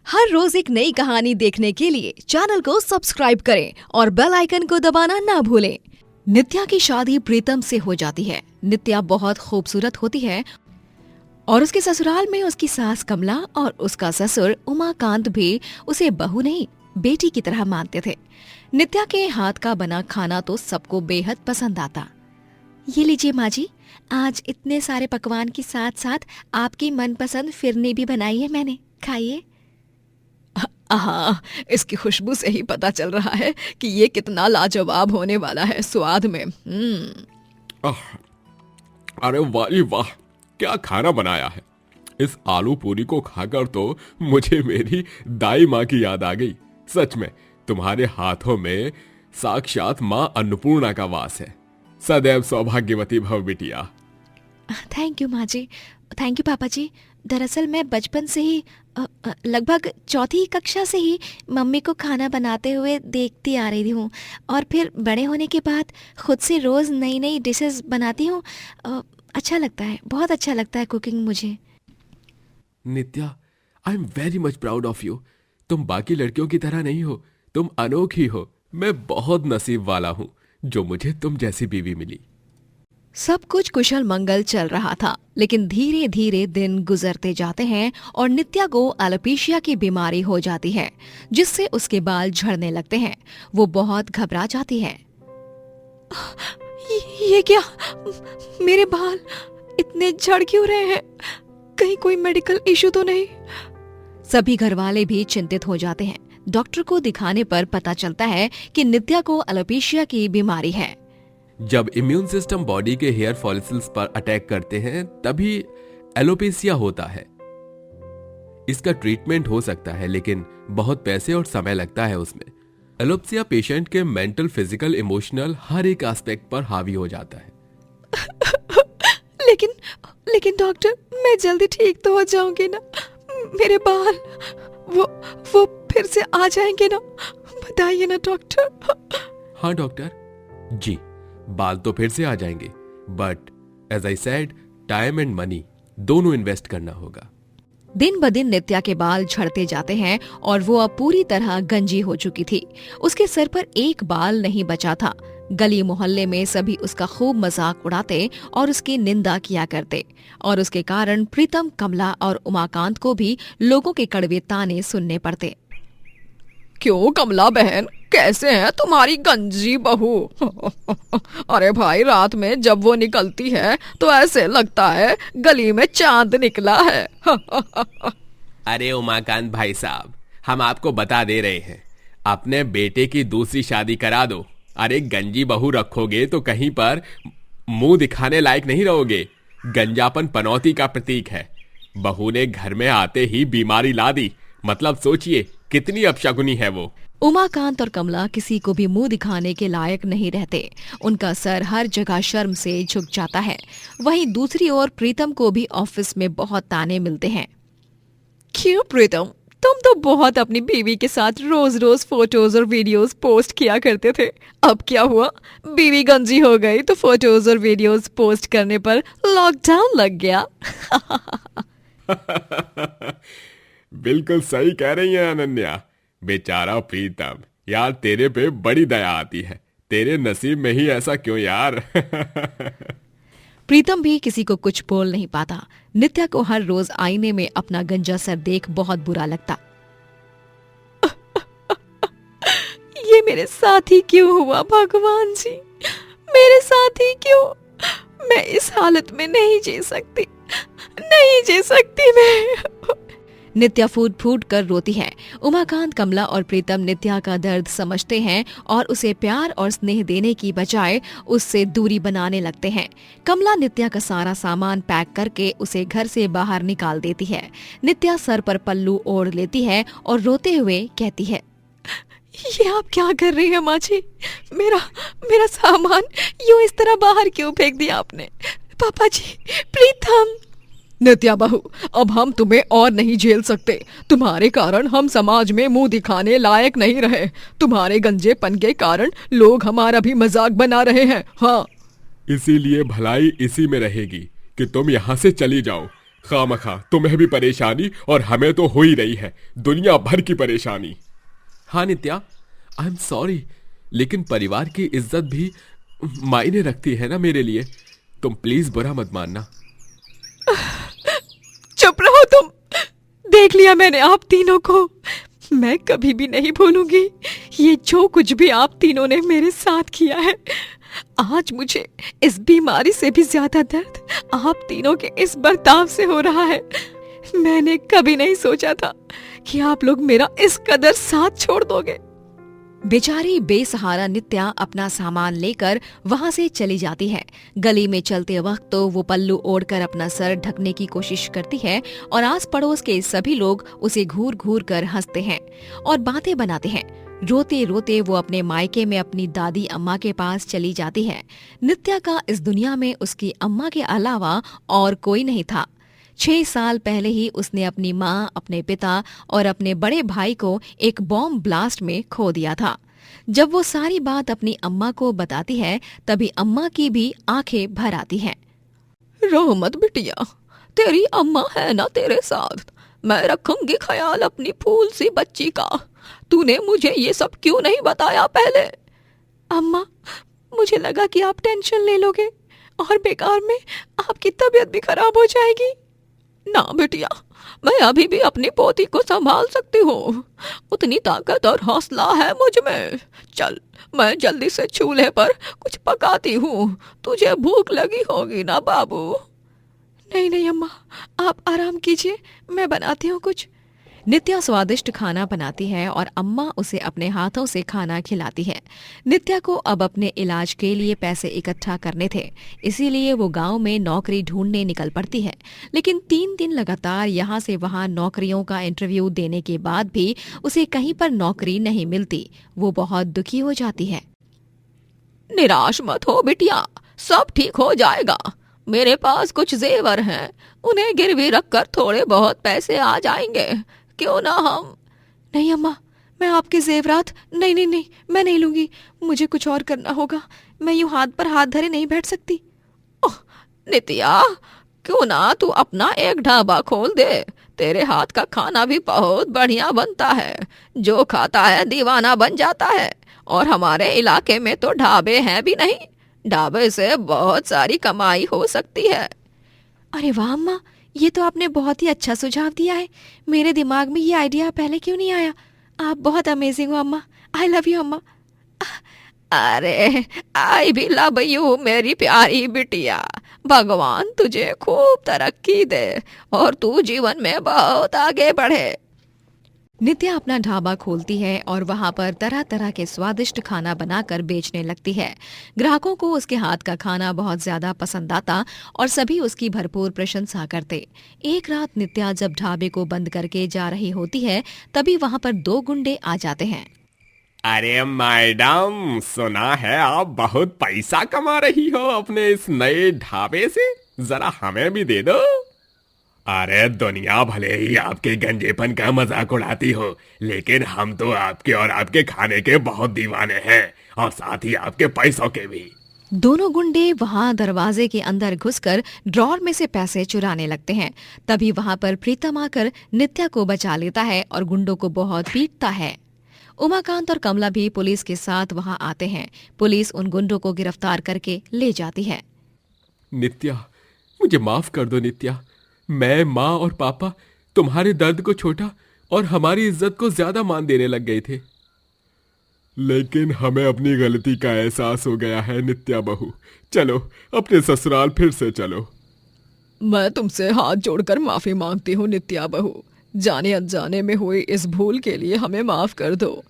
हर रोज एक नई कहानी देखने के लिए चैनल को सब्सक्राइब करें और बेल आइकन को दबाना ना भूलें। नित्या की शादी प्रीतम से हो जाती है। नित्या बहुत खूबसूरत होती है और उसके ससुराल में उसकी सास कमला और उसका ससुर उमाकांत भी उसे बहू नहीं बेटी की तरह मानते थे। नित्या के हाथ का बना खाना तो सबको बेहद पसंद आता। ये लीजिए माँ जी, आज इतने सारे पकवान के साथ साथ आपकी मनपसंद फिरनी भी बनाई है मैंने, खाइए। हाँ, इसकी खुशबू से ही पता चल रहा है कि ये कितना लाजवाब होने वाला है स्वाद में। अरे वाह जी वाह, क्या खाना बनाया है। इस आलू पूरी को खाकर तो मुझे मेरी दाई माँ की याद आ गई। सच में तुम्हारे हाथों में साक्षात माँ अन्नपूर्णा का वास है। सदैव सौभाग्यवती भव बिटिया। थैंक यू माँ जी, थैंक यू पापा जी। दरअसल मैं बचपन से ही लगभग चौथी कक्षा से ही मम्मी को खाना बनाते हुए देखती आ रही हूँ और फिर बड़े होने के बाद खुद से रोज़ नई नई डिशेस बनाती हूँ। अच्छा लगता है, बहुत अच्छा लगता है कुकिंग मुझे। Nitya, I am very much proud of you. तुम बाकी लड़कियों की तरह नहीं हो, तुम अनोखी हो। मैं बहुत नसीब वाला हूँ जो मुझे तुम जैसी बीवी मिली। सब कुछ कुशल मंगल चल रहा था, लेकिन धीरे धीरे दिन गुजरते जाते हैं और नित्या को एलोपेशिया की बीमारी हो जाती है, जिससे उसके बाल झड़ने लगते हैं। वो बहुत घबरा जाती है। ये क्या, मेरे बाल इतने झड़ क्यों रहे हैं? कहीं कोई मेडिकल इशू तो नहीं? सभी घरवाले भी चिंतित हो जाते हैं। डॉक्टर को दिखाने पर पता चलता है कि नित्या को एलोपेशिया की बीमारी है। जब इम्यून सिस्टम बॉडी के हेयर फॉलिकल्स पर अटैक करते हैं तभी एलोपेशिया होता है। इसका ट्रीटमेंट हो सकता है, लेकिन बहुत पैसे और समय लगता है उसमें। एलोपेशिया पेशेंट के मेंटल, फिजिकल, इमोशनल हर एक एस्पेक्ट पर हावी हो जाता है। लेकिन डॉक्टर, मैं जल्दी ठीक तो हो जाऊंगी ना? मेरे बाल वो फिर से आ जाएंगे ना? बताइए ना डॉक्टर। हाँ डॉक्टर जी, बाल तो फिर से आ जाएंगे, but as I said, time and money दोनों इन्वेस्ट करना होगा। दिन ब दिन नित्या के बाल झड़ते जाते हैं और वो अब पूरी तरह गंजी हो चुकी थी। उसके सर पर एक बाल नहीं बचा था। गली मोहल्ले में सभी उसका खूब मजाक उड़ाते और उसकी निंदा किया करते, और उसके कारण प्रीतम, कमला और उमाकांत को भी लोगों के कड़वे ताने सुनने पड़ते। क्यों कमला बहन, कैसे है तुम्हारी गंजी बहू? अरे भाई, रात में जब वो निकलती है तो ऐसे लगता है गली में चांद निकला है। अरे उमाकांत भाई साहब, हम आपको बता दे रहे हैं, अपने बेटे की दूसरी शादी करा दो। अरे गंजी बहू रखोगे तो कहीं पर मुंह दिखाने लायक नहीं रहोगे। गंजापन पनौती का प्रतीक है। बहू ने घर में आते ही बीमारी ला दी, मतलब सोचिए कितनी अपशकुनी है वो। उमाकांत और कमला किसी को भी मुंह दिखाने के लायक नहीं रहते। उनका सर हर जगह शर्म से झुक जाता है। वहीं दूसरी ओर प्रीतम को भी ऑफिस में बहुत ताने मिलते हैं। क्यों प्रीतम, तुम तो बहुत अपनी बीवी के साथ रोज रोज फोटोज और वीडियोस पोस्ट किया करते थे। अब क्या हुआ? बीवी गंजी हो गई तो फोटोज और वीडियोस पोस्ट करने पर लॉकडाउन लग गया। बिल्कुल सही कह रही है अनन्या। बेचारा प्रीतम, यार तेरे पे बड़ी दया आती है। तेरे नसीब में ही ऐसा क्यों यार। प्रीतम भी किसी को कुछ बोल नहीं पाता। नित्या को हर रोज आईने में अपना गंजा सर देख बहुत बुरा लगता। ये मेरे साथ ही क्यों हुआ भगवान जी, मेरे साथ ही क्यों? मैं इस हालत में नहीं जी सकती मैं। नित्या फूट फूट कर रोती है। उमाकांत, कमला और प्रीतम नित्या का दर्द समझते हैं और उसे प्यार और स्नेह देने की बजाय उससे दूरी बनाने लगते हैं। कमला नित्या का सारा सामान पैक करके उसे घर से बाहर निकाल देती है। नित्या सर पर पल्लू ओढ़ लेती है और रोते हुए कहती है, ये आप क्या कर रही हैं माँ जी? मेरा सामान यूं इस तरह बाहर क्यों फेंक दिया आपने? पापा जी, प्रीतम। नित्या बहू, अब हम तुम्हें और नहीं झेल सकते। तुम्हारे कारण हम समाज में मुंह दिखाने लायक नहीं रहे। तुम्हारे गंजेपन के कारण लोग हमारा भी मजाक बना रहे हैं। हाँ, इसीलिए भलाई इसी में रहेगी कि तुम यहाँ से चली जाओ। खामखा तुम्हें भी परेशानी और हमें तो हो ही रही है दुनिया भर की परेशानी। हाँ नित्या, आई एम सॉरी, लेकिन परिवार की इज्जत भी मायने रखती है ना मेरे लिए। तुम प्लीज बुरा मत मानना। चुप रहो तुम। देख लिया मैंने आप तीनों को। मैं कभी भी नहीं भूलूंगी ये जो कुछ भी आप तीनों ने मेरे साथ किया है। आज मुझे इस बीमारी से भी ज्यादा दर्द आप तीनों के इस बर्ताव से हो रहा है। मैंने कभी नहीं सोचा था कि आप लोग मेरा इस कदर साथ छोड़ दोगे। बेचारी बेसहारा नित्या अपना सामान लेकर वहां से चली जाती है। गली में चलते वक्त तो वो पल्लू ओढ़कर अपना सर ढकने की कोशिश करती है और आस पड़ोस के सभी लोग उसे घूर घूर कर हंसते हैं और बातें बनाते हैं। रोते रोते वो अपने मायके में अपनी दादी अम्मा के पास चली जाती है। नित्या का इस दुनिया में उसकी अम्मा के अलावा और कोई नहीं था। 6 साल पहले ही उसने अपनी माँ, अपने पिता और अपने बड़े भाई को एक बॉम्ब ब्लास्ट में खो दिया था। जब वो सारी बात अपनी अम्मा को बताती है तभी अम्मा की भी आंखें भर आती हैं। रो मत बिटिया, तेरी अम्मा है ना तेरे साथ। मैं रखूंगी ख्याल अपनी फूल सी बच्ची का। तूने मुझे ये सब क्यों नहीं बताया पहले? अम्मा, मुझे लगा कि आप टेंशन ले लोगे और बेकार में आपकी तबीयत भी खराब हो जाएगी। ना बेटिया, मैं अभी भी अपनी पोती को संभाल सकती हूँ। उतनी ताकत और हौसला है मुझ में। चल, मैं जल्दी से चूल्हे पर कुछ पकाती हूँ। तुझे भूख लगी होगी ना बाबू? नहीं नहीं अम्मा, आप आराम कीजिए, मैं बनाती हूँ कुछ। नित्या स्वादिष्ट खाना बनाती है और अम्मा उसे अपने हाथों से खाना खिलाती है। नित्या को अब अपने इलाज के लिए पैसे इकट्ठा करने थे, इसीलिए वो गांव में नौकरी ढूंढने निकल पड़ती है। लेकिन 3 दिन लगातार यहाँ से वहाँ नौकरियों का इंटरव्यू देने के बाद भी उसे कहीं पर नौकरी नहीं मिलती। वो बहुत दुखी हो जाती है। निराश मत हो बिटिया, सब ठीक हो जाएगा। मेरे पास कुछ जेवर हैं, उन्हें गिरवी रखकर थोड़े बहुत पैसे आ जाएंगे। क्यों ना हम? नहीं अम्मा, मैं आपके जेवरात नहीं नहीं नहीं, मैं नहीं लूंगी। मुझे कुछ और करना होगा। मैं यूं हाथ पर हाथ धरे नहीं बैठ सकती। ओह नित्या, क्यों ना तू अपना एक ढाबा खोल दे। तेरे हाथ का खाना भी बहुत बढ़िया बनता है। जो खाता है दीवाना बन जाता है। और हमारे इलाके में तो ढाबे हैं भी नहीं। ढाबे से बहुत सारी कमाई हो सकती है। अरे वाह अम्मा, ये तो आपने बहुत ही अच्छा सुझाव दिया है। मेरे दिमाग में ये आइडिया पहले क्यों नहीं आया? आप बहुत अमेजिंग हो अम्मा। आई लव यू अम्मा। अरे आई भी लव यू मेरी प्यारी बिटिया। भगवान तुझे खूब तरक्की दे और तू जीवन में बहुत आगे बढ़े। नित्या अपना ढाबा खोलती है और वहां पर तरह तरह के स्वादिष्ट खाना बनाकर बेचने लगती है। ग्राहकों को उसके हाथ का खाना बहुत ज्यादा पसंद आता और सभी उसकी भरपूर प्रशंसा करते। एक रात नित्या जब ढाबे को बंद करके जा रही होती है तभी वहां पर 2 गुंडे आ जाते हैं। अरे मैडम, सुना है आप बहुत पैसा कमा रही हो अपने इस नए ढाबे से, जरा हमें भी दे दो। अरे दुनिया भले ही आपके गंजेपन का मजाक उड़ाती हो, लेकिन हम तो आपके और आपके खाने के बहुत दीवाने हैं और साथ ही आपके पैसों के भी। दोनों गुंडे वहां दरवाजे के अंदर घुसकर ड्रॉर में से पैसे चुराने लगते हैं। तभी वहां पर प्रीतम आकर नित्या को बचा लेता है और गुंडों को बहुत पीटता है। उमाकांत और कमला भी पुलिस के साथ वहां आते हैं। पुलिस उन गुंडों को गिरफ्तार करके ले जाती है। नित्या, मुझे माफ कर दो नित्या। मैं, माँ और पापा तुम्हारे दर्द को छोटा और हमारी इज्जत को ज्यादा मान देने लग गए थे। लेकिन हमें अपनी गलती का एहसास हो गया है नित्या बहू। चलो अपने ससुराल फिर से चलो। मैं तुमसे हाथ जोड़कर माफी मांगती हूँ नित्या बहू। जाने अनजाने में हुई इस भूल के लिए हमें माफ कर दो।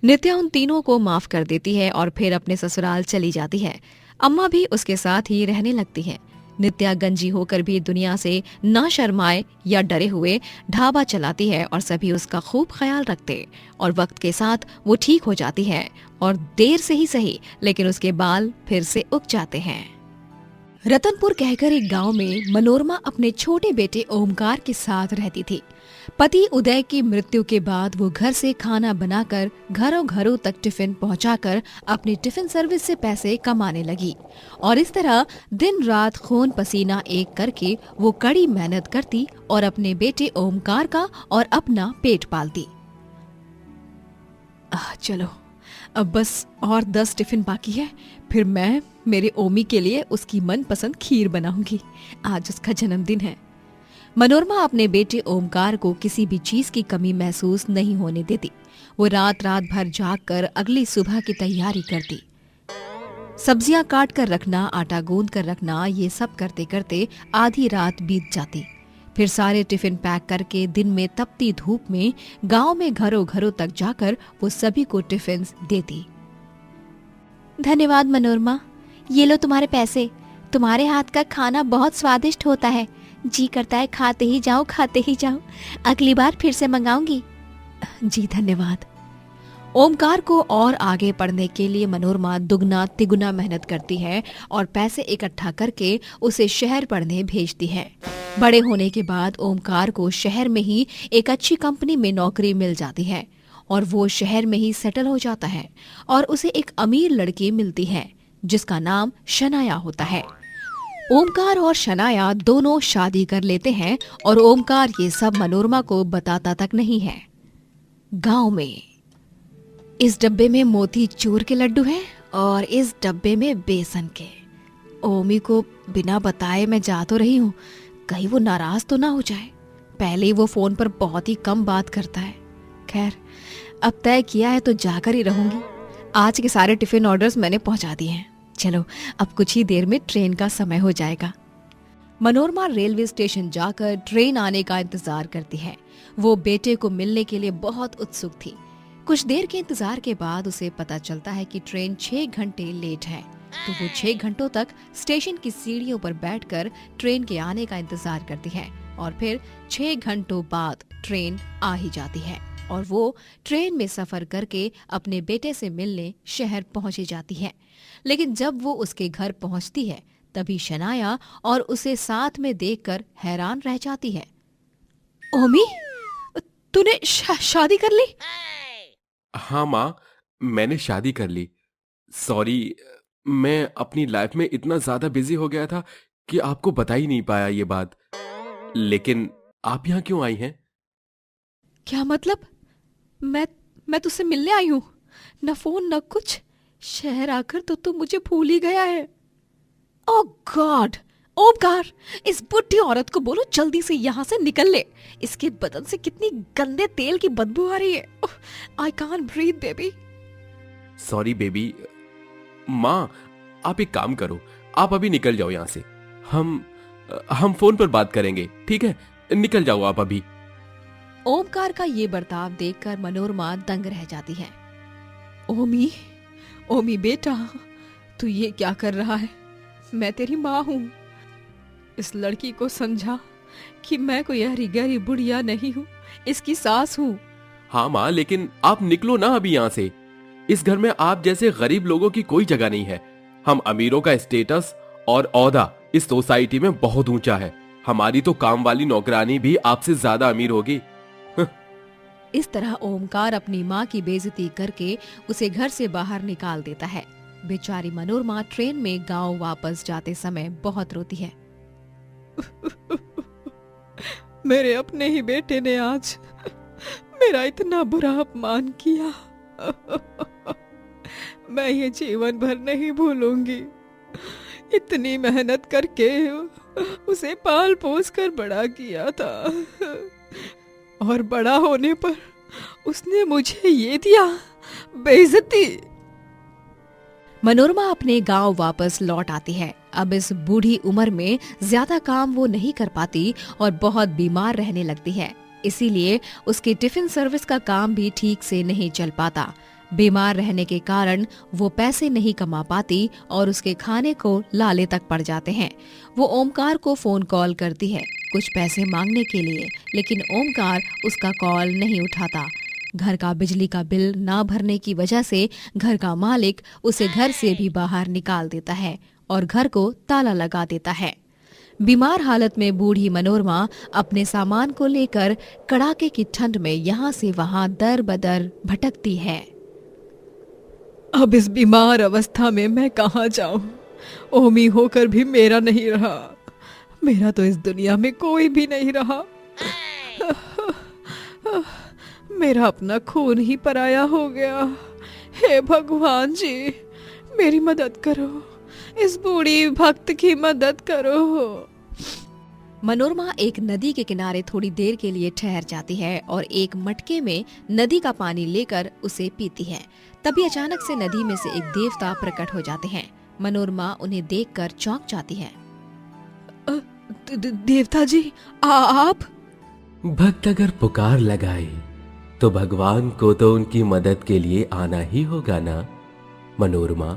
नित्या उन तीनों को माफ कर देती है और फिर अपने ससुराल चली जाती है। अम्मा भी उसके साथ ही रहने लगती है। नित्या गंजी होकर भी दुनिया से ना शर्माए या डरे हुए ढाबा चलाती है और सभी उसका खूब ख्याल रखते। और वक्त के साथ वो ठीक हो जाती है और देर से ही सही, लेकिन उसके बाल फिर से उग जाते हैं। रतनपुर कहकर एक गांव में मनोरमा अपने छोटे बेटे ओमकार के साथ रहती थी। पति उदय की मृत्यु के बाद वो घर से खाना बनाकर घरों घरों तक टिफिन पहुंचाकर अपनी टिफिन सर्विस से पैसे कमाने लगी और इस तरह दिन रात खून पसीना एक करके वो कड़ी मेहनत करती और अपने बेटे ओमकार का और अपना पेट पालती। चलो अब बस और 10 टिफिन बाकी है, फिर मैं मेरे ओमी के लिए उसकी मनपसंद खीर बनाऊंगी। आज उसका जन्मदिन है। मनोरमा अपने बेटे ओमकार को किसी भी चीज की कमी महसूस नहीं होने देती। वो रात रात भर जागकर अगली सुबह की तैयारी करती। सब्जियां काट कर रखना, आटा गूंद कर रखना, ये सब करते करते आधी रात बीत जाती। फिर सारे टिफिन पैक करके दिन में तपती धूप में गांव में घरों घरों तक जाकर वो सभी को टिफिन देती। धन्यवाद मनोरमा, ये लो तुम्हारे पैसे। तुम्हारे हाथ का खाना बहुत स्वादिष्ट होता है। जी करता है खाते ही जाओ, खाते ही जाओ। अगली बार फिर से मंगाऊंगी। जी धन्यवाद। ओमकार को और आगे पढ़ने के लिए मनोरमा दुगना तिगुना मेहनत करती है और पैसे इकट्ठा करके उसे शहर पढ़ने भेजती है। बड़े होने के बाद ओमकार को शहर में ही एक अच्छी कंपनी में नौकरी मिल जाती है और वो शहर में ही सेटल हो जाता है और उसे एक अमीर लड़की मिलती है जिसका नाम शनाया होता है। ओमकार और शनाया दोनों शादी कर लेते हैं और ओमकार ये सब मनोरमा को बताता तक नहीं है। गांव में इस डब्बे में मोती चूर के लड्डू हैं और इस डब्बे में बेसन के। ओमी को बिना बताए मैं जा तो रही हूँ, कहीं वो नाराज तो ना हो जाए। पहले ही वो फोन पर बहुत ही कम बात करता है। खैर अब तय किया है तो जाकर ही रहूंगी। आज के सारे टिफिन ऑर्डर्स मैंने पहुंचा दिए हैं। चलो अब कुछ ही देर में ट्रेन का समय हो जाएगा। मनोरमा रेलवे स्टेशन जाकर ट्रेन आने का इंतजार करती है। वो बेटे को मिलने के लिए बहुत उत्सुक थी। कुछ देर के इंतजार के बाद उसे पता चलता है कि ट्रेन 6 घंटे लेट है, तो वो 6 घंटों तक स्टेशन की सीढ़ियों पर बैठकर ट्रेन के आने का इंतजार करती है और फिर 6 घंटों बाद ट्रेन आ ही जाती है और वो ट्रेन में सफर करके अपने बेटे से मिलने शहर पहुंची जाती है। लेकिन जब वो उसके घर पहुंचती है तभी शनाया और उसे साथ में देखकर हैरान रह जाती है। ओमी, तूने शादी कर ली? हाँ माँ, मैंने शादी कर ली। सॉरी, मैं अपनी लाइफ में इतना ज्यादा बिजी हो गया था कि आपको बता ही नहीं पाया ये बात। लेकिन आप यहाँ क्यों आई हैं? क्या मतलब? मैं तुझसे मिलने आई हूँ। न फोन न कुछ। शहर आकर तो तू मुझे भूल ही गया है। ओह गॉड! ओमकार, इस बुढ़ी औरत को बोलो जल्दी से यहाँ से निकल ले। इसके बदन से कितनी गंदे तेल की बदबू आ रही है। I can't breathe baby. Sorry baby. माँ, आप एक काम करो, आप अभी निकल जाओ यहाँ से। हम फोन पर बात करेंगे, ठीक है? निकल जाओ आप अभी। ओमकार का ये बर्ताव देखकर मनोरमा दंग रह जाती है। ओमी बेटा, तू ये क्या कर रहा है? मैं तेरी माँ हूँ। इस लड़की को समझा कि मैं कोई हरी गहरी बुढ़िया नहीं हूँ, इसकी सास हूँ। हाँ माँ, लेकिन आप निकलो ना अभी यहाँ से। इस घर में आप जैसे गरीब लोगों की कोई जगह नहीं है। हम अमीरों का स्टेटस और ओहदा इस सोसाइटी में बहुत ऊंचा है। हमारी तो काम वाली नौकरानी भी आपसे ज्यादा अमीर होगी। इस तरह ओमकार अपनी माँ की बेइज्जती करके उसे घर से बाहर निकाल देता है। बेचारी मनोरमा ट्रेन में गांव वापस जाते समय बहुत रोती है। मेरे अपने ही बेटे ने आज मेरा इतना बुरा अपमान किया। मैं ये जीवन भर नहीं भूलूंगी। इतनी मेहनत करके उसे पाल पोस कर बड़ा किया था और बड़ा होने पर उसने मुझे ये दिया, बेइज्जती। मनोरमा अपने गांव वापस लौट आती है। अब इस बूढ़ी उम्र में ज्यादा काम वो नहीं कर पाती और बहुत बीमार रहने लगती है। इसीलिए उसकी टिफिन सर्विस का काम भी ठीक से नहीं चल पाता। बीमार रहने के कारण वो पैसे नहीं कमा पाती और उसके खाने को लाले तक पड़ जाते हैं। वो ओमकार को फोन कॉल करती है कुछ पैसे मांगने के लिए, लेकिन ओमकार उसका कॉल नहीं उठाता। घर का बिजली का बिल ना भरने की वजह से घर का मालिक उसे घर से भी बाहर निकाल देता है और घर को ताला लगा देता है। बीमार हालत में बूढ़ी मनोरमा अपने सामान को लेकर कड़ाके की ठंड में यहाँ से वहाँ दर बदर भटकती है। अब इस बीमार अवस्था में मैं कहाँ जाऊं? ओमी होकर भी मेरा नहीं रहा। मेरा तो इस दुनिया में कोई भी नहीं रहा। मेरा अपना खून ही पराया हो गया। हे भगवान जी, मेरी मदद करो, इस बूढ़ी भक्त की मदद करो। मनोरमा एक नदी के किनारे थोड़ी देर के लिए ठहर जाती है और एक मटके में नदी का पानी लेकर उसे पीती है। तभी अचानक से नदी में से एक देवता प्रकट हो जाते हैं। मनोरमा उन्हें देखकर चौंक जाती है। देवता जी, आप? भक्त अगर पुकार लगाए तो भगवान को तो उनकी मदद के लिए आना ही होगा ना। मनोरमा,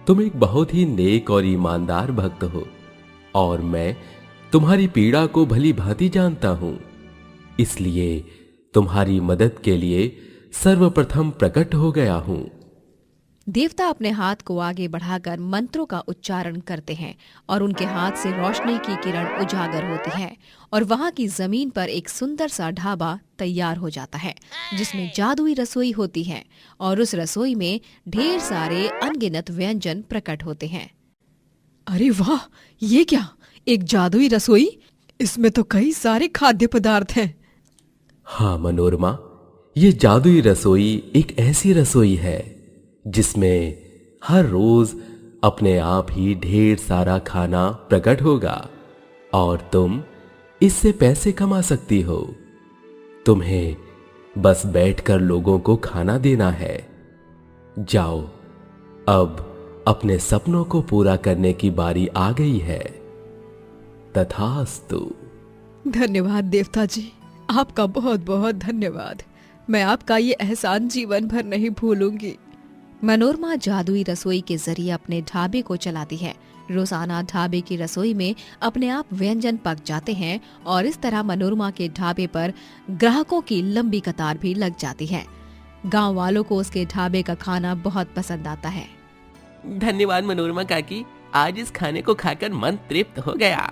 तुम एक बहुत ही नेक और ईमानदार भक्त हो और मैं तुम्हारी पीड़ा को भली भांति जानता हूं, इसलिए तुम्हारी मदद के लिए सर्वप्रथम प्रकट हो गया हूं। देवता अपने हाथ को आगे बढ़ाकर मंत्रों का उच्चारण करते हैं और उनके हाथ से रोशनी की किरण उजागर होती है और वहां की जमीन पर एक सुंदर सा ढाबा तैयार हो जाता है जिसमें जादुई रसोई होती है और उस रसोई में ढेर सारे अनगिनत व्यंजन प्रकट होते हैं। अरे वाह, ये क्या, एक जादुई रसोई? इसमें तो कई सारे खाद्य पदार्थ हैं। हाँ मनोरमा, ये जादुई रसोई एक ऐसी रसोई है जिसमें हर रोज अपने आप ही ढेर सारा खाना प्रकट होगा और तुम इससे पैसे कमा सकती हो। तुम्हें बस बैठकर लोगों को खाना देना है। जाओ, अब अपने सपनों को पूरा करने की बारी आ गई है। तथास्तु। धन्यवाद देवता जी, आपका बहुत बहुत धन्यवाद। मैं आपका ये एहसान जीवन भर नहीं भूलूंगी। मनोरमा जादुई रसोई के जरिए अपने ढाबे को चलाती है। रोजाना ढाबे की रसोई में अपने आप व्यंजन पक जाते हैं और इस तरह मनोरमा के ढाबे पर ग्राहकों की लंबी कतार भी लग जाती है। गांव वालों को उसके ढाबे का खाना बहुत पसंद आता है। धन्यवाद मनोरमा काकी, आज इस खाने को खाकर मन तृप्त हो गया।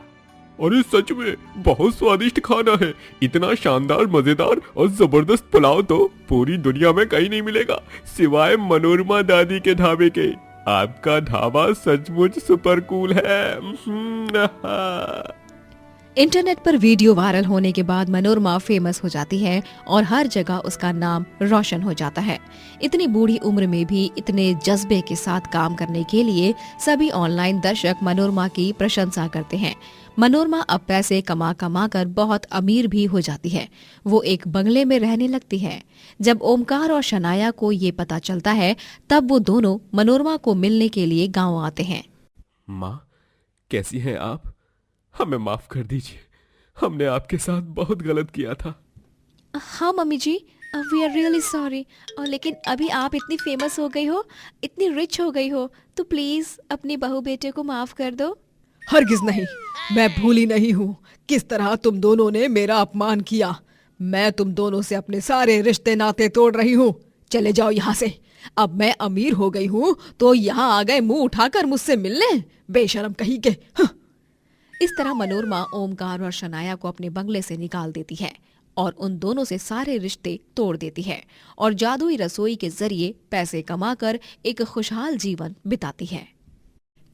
अरे सच में बहुत स्वादिष्ट खाना है। इतना शानदार, मजेदार और जबरदस्त पुलाव तो पूरी दुनिया में कहीं नहीं मिलेगा सिवाय मनोरमा दादी के ढाबे के। आपका ढाबा सचमुच सुपर कूल है। इंटरनेट पर वीडियो वायरल होने के बाद मनोरमा फेमस हो जाती है और हर जगह उसका नाम रोशन हो जाता है। इतनी बूढ़ी उम्र में भी इतने जज्बे के साथ काम करने के लिए सभी ऑनलाइन दर्शक मनोरमा की प्रशंसा करते हैं। मनोरमा अब पैसे कमा कमा कर बहुत अमीर भी हो जाती है। वो एक बंगले में रहने लगती है। जब ओमकार और शनाया को ये पता चलता है तब वो दोनों मनोरमा को मिलने के लिए गाँव आते हैं। माँ, कैसी हैं आप? हमें माफ कर दीजिए, हमने आपके साथ बहुत गलत किया था। हाँ मम्मी जी, वी आर रियली सॉरी। लेकिन अभी आप इतनी फेमस हो गई हो, इतनी रिच हो गई हो, तो प्लीज अपनी बहू बेटे को माफ कर दो। हरगिज नहीं, मैं भूली नहीं हूँ किस तरह तुम दोनों ने मेरा अपमान किया। मैं तुम दोनों से अपने सारे रिश्ते नाते तोड़ रही हूँ। चले जाओ यहाँ से। अब मैं अमीर हो गई हूँ तो यहाँ आ गए मुंह उठाकर मुझसे मिलने, बेशरम कहीं के। इस तरह मनोरमा ओमकार और शनाया को अपने बंगले से निकाल देती है और उन दोनों से सारे रिश्ते तोड़ देती है और जादुई रसोई के जरिए पैसे कमाकर एक खुशहाल जीवन बिताती है।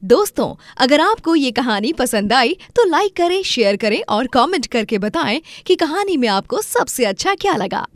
दोस्तों, अगर आपको ये कहानी पसंद आई तो लाइक करें, शेयर करें और कमेंट करके बताएं कि कहानी में आपको सबसे अच्छा क्या लगा।